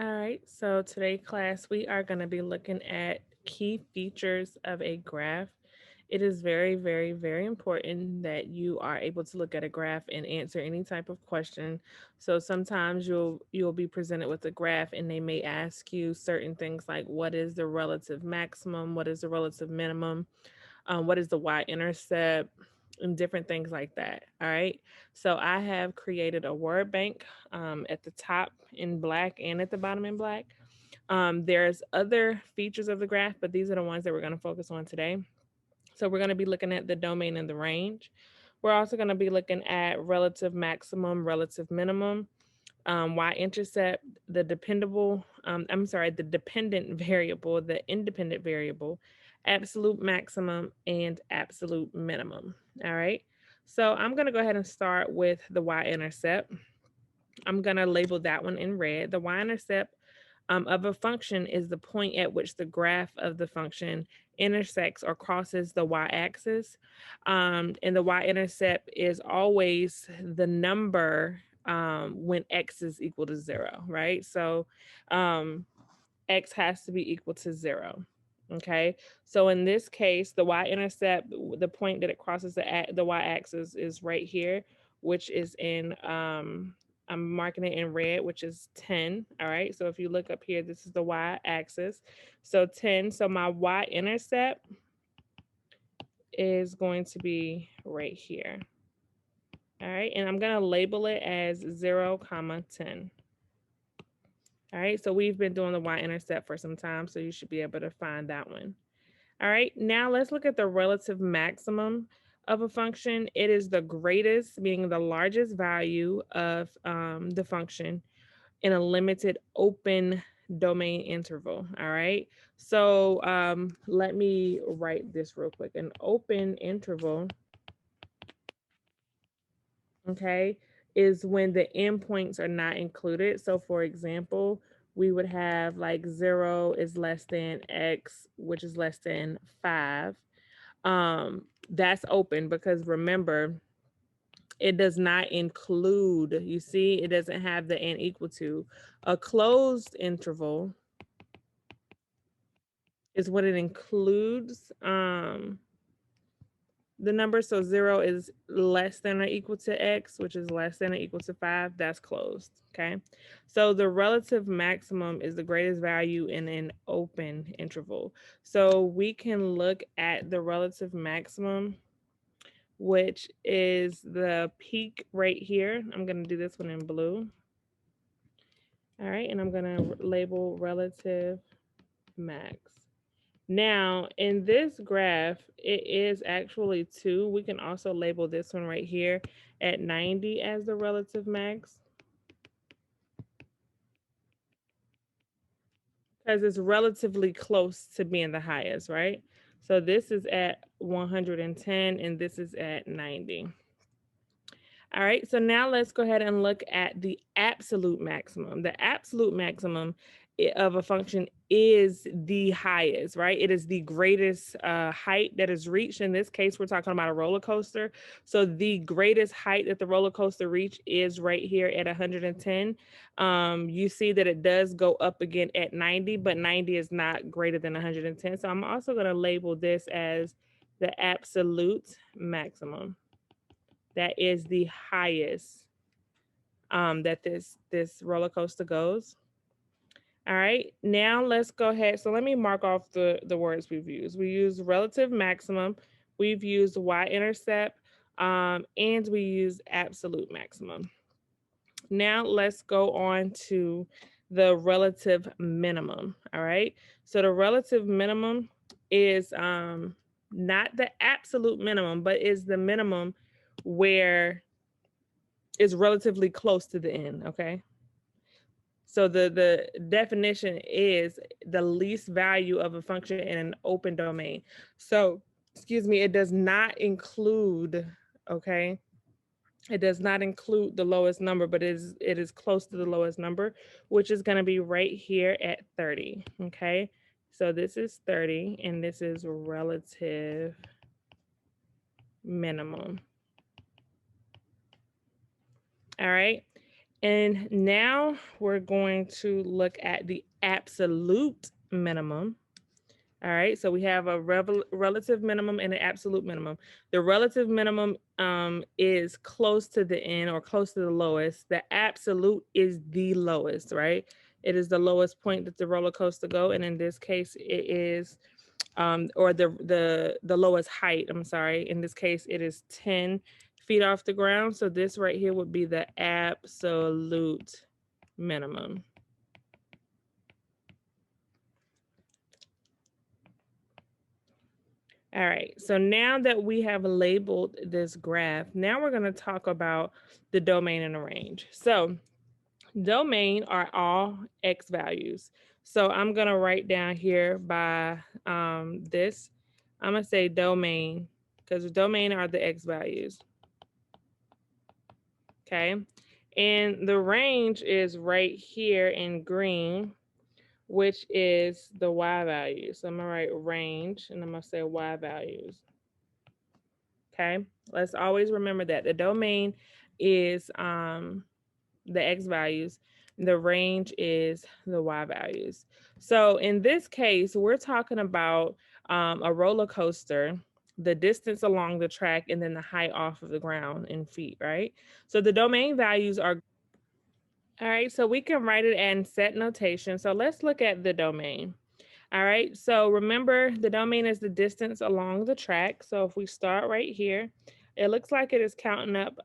All right, so today, class, we are going to be looking at key features of a graph. It is very, very, very important that you are able to look at a graph and answer any type of question. So sometimes you'll be presented with a graph and they may ask you certain things like what is the relative maximum, what is the relative minimum, what is the y-intercept, and different things like that. All right. So I have created a word bank at the top in black and at the bottom in black. There's other features of the graph, but these are the ones that we're going to focus on today. So we're going to be looking at the domain and the range. We're also going to be looking at relative maximum, relative minimum, y-intercept, the dependent variable, the independent variable, absolute maximum, and absolute minimum. All right. So I'm going to go ahead and start with the y-intercept. I'm going to label that one in red. The y-intercept of a function is the point at which the graph of the function intersects or crosses the y-axis. And the y-intercept is always the number when x is equal to 0, right? So um, x has to be equal to 0. Okay, so in this case, the y-intercept, the point that it crosses the y-axis is right here, which is in I'm marking it in red, which is 10. All right, so if you look up here, this is the y-axis, so 10. So my y-intercept is going to be right here. All right, and I'm gonna label it as 0, comma 10. All right, so we've been doing the y-intercept for some time, so you should be able to find that one. All right, now let's look at the relative maximum of a function. It is the greatest, being the largest value of the function in a limited open domain interval. All right, so let me write this real quick. An open interval, okay, is when the endpoints are not included. So for example, we would have like 0 is less than x, which is less than 5. That's open because remember, it does not include, you see, it doesn't have the n equal to. A closed interval is when it includes the number. So 0 is less than or equal to x, which is less than or equal to 5. That's closed. Okay. So the relative maximum is the greatest value in an open interval. So we can look at the relative maximum, which is the peak right here. I'm going to do this one in blue. All right. And I'm going to label relative max. Now, in this graph, it is actually 2. We can also label this one right here at 90 as the relative max because it's relatively close to being the highest, right? So this is at 110 and this is at 90. All right, so now let's go ahead and look at the absolute maximum. The absolute maximum of a function is the highest, right? It is the greatest height that is reached. In this case, we're talking about a roller coaster. So the greatest height that the roller coaster reached is right here at 110. You see that it does go up again at 90, but 90 is not greater than 110. So I'm also going to label this as the absolute maximum. That is the highest that this roller coaster goes. All right, now let's go ahead. So let me mark off the words we've used. We use relative maximum, we've used y-intercept, and we use absolute maximum. Now let's go on to the relative minimum. All right, so the relative minimum is not the absolute minimum, but is the minimum where is relatively close to the end, okay? So the definition is the least value of a function in an open domain. So, excuse me, it does not include, okay? It does not include the lowest number, but it is close to the lowest number, which is going to be right here at 30, okay? So this is 30 and this is relative minimum. All right. And now we're going to look at the absolute minimum. All right, so we have a relative minimum and an absolute minimum. The relative minimum is close to the end or close to the lowest. The absolute is the lowest, right? It is the lowest point that the roller coaster go, and in this case, it is, or the lowest height. I'm sorry. In this case, it is 10 feet off the ground. So this right here would be the absolute minimum. All right, so now that we have labeled this graph, now we're going to talk about the domain and the range. So domain are all X values. So I'm going to write down here by this. I'm going to say domain because the domain are the X values. Okay. And the range is right here in green, which is the Y values. So I'm going to write range and I'm going to say Y values. Okay, let's always remember that the domain is the X values, the range is the Y values. So in this case, we're talking about a roller coaster, the distance along the track, and then the height off of the ground in feet, right? So the domain values are all right. So we can write it in set notation. So let's look at the domain. All right, so remember the domain is the distance along the track. So if we start right here, it looks like it is counting up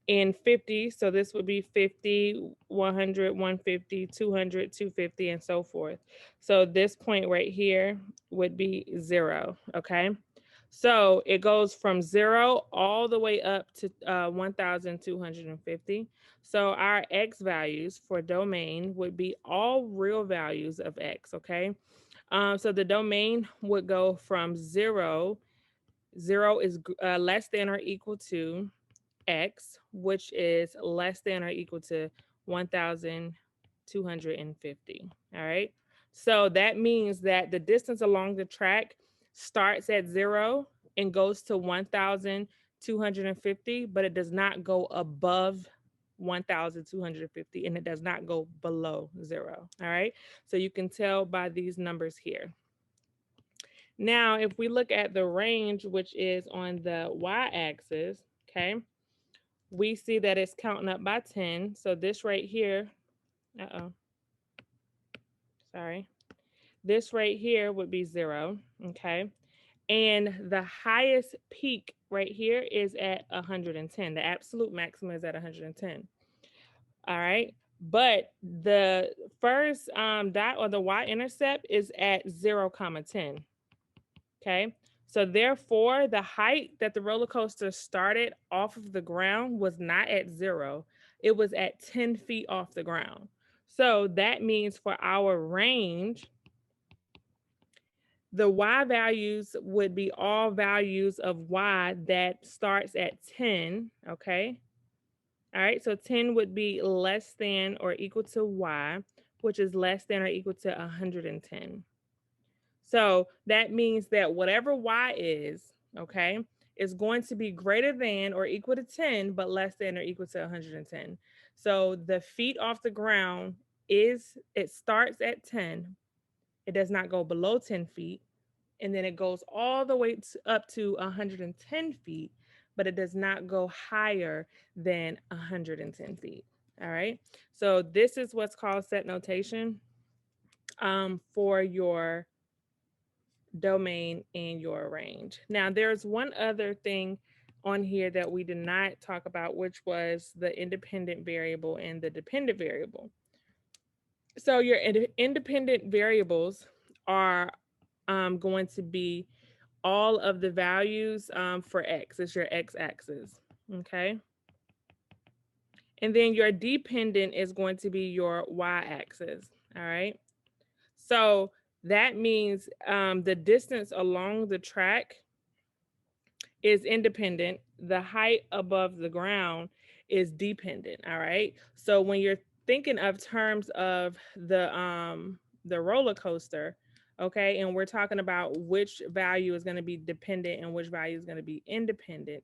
in 50. So this would be 50, 100, 150, 200, 250, and so forth. So this point right here would be 0, okay? So it goes from 0 all the way up to 1,250. So our X values for domain would be all real values of X, okay? So the domain would go from 0. 0 is less than or equal to X, which is less than or equal to 1,250. All right. So that means that the distance along the track starts at 0 and goes to 1,250, but it does not go above 1,250 and it does not go below 0. All right. So you can tell by these numbers here. Now, if we look at the range, which is on the y axis, okay, we see that it's counting up by 10. So this right here, sorry. This right here would be 0, okay? And the highest peak right here is at 110. The absolute maximum is at 110. All right. But the first dot or the y-intercept is at 0, 10. Okay. So therefore, the height that the roller coaster started off of the ground was not at 0. It was at 10 feet off the ground. So that means for our range, the y values would be all values of y that starts at 10. Okay. All right. So 10 would be less than or equal to y, which is less than or equal to 110. So that means that whatever y is, okay, is going to be greater than or equal to 10, but less than or equal to 110. So the feet off the ground it starts at 10. It does not go below 10 feet. And then it goes all the way up to 110 feet, but it does not go higher than 110 feet. All right. So this is what's called set notation for your domain and your range. Now, there's one other thing on here that we did not talk about, which was the independent variable and the dependent variable. So your independent variables are going to be all of the values for X. It's your X axis, okay? And then your dependent is going to be your Y axis, all right? So that means the distance along the track is independent. The height above the ground is dependent. All right. So when you're thinking of terms of the roller coaster, okay, and we're talking about which value is going to be dependent and which value is going to be independent,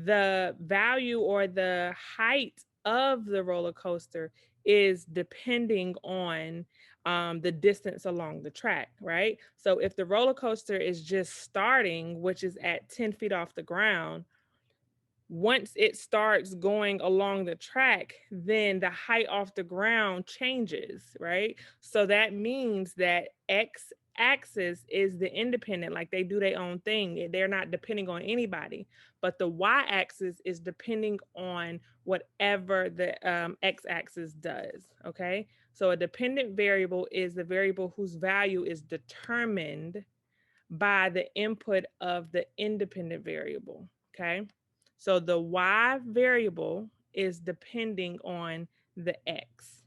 the value or the height of the roller coaster is depending on the distance along the track, right? So if the roller coaster is just starting, which is at 10 feet off the ground, once it starts going along the track, then the height off the ground changes, right? So that means that X axis is the independent, like they do their own thing. They're not depending on anybody. But the Y axis is depending on whatever the X axis does, okay? So a dependent variable is the variable whose value is determined by the input of the independent variable, okay? So the Y variable is depending on the X.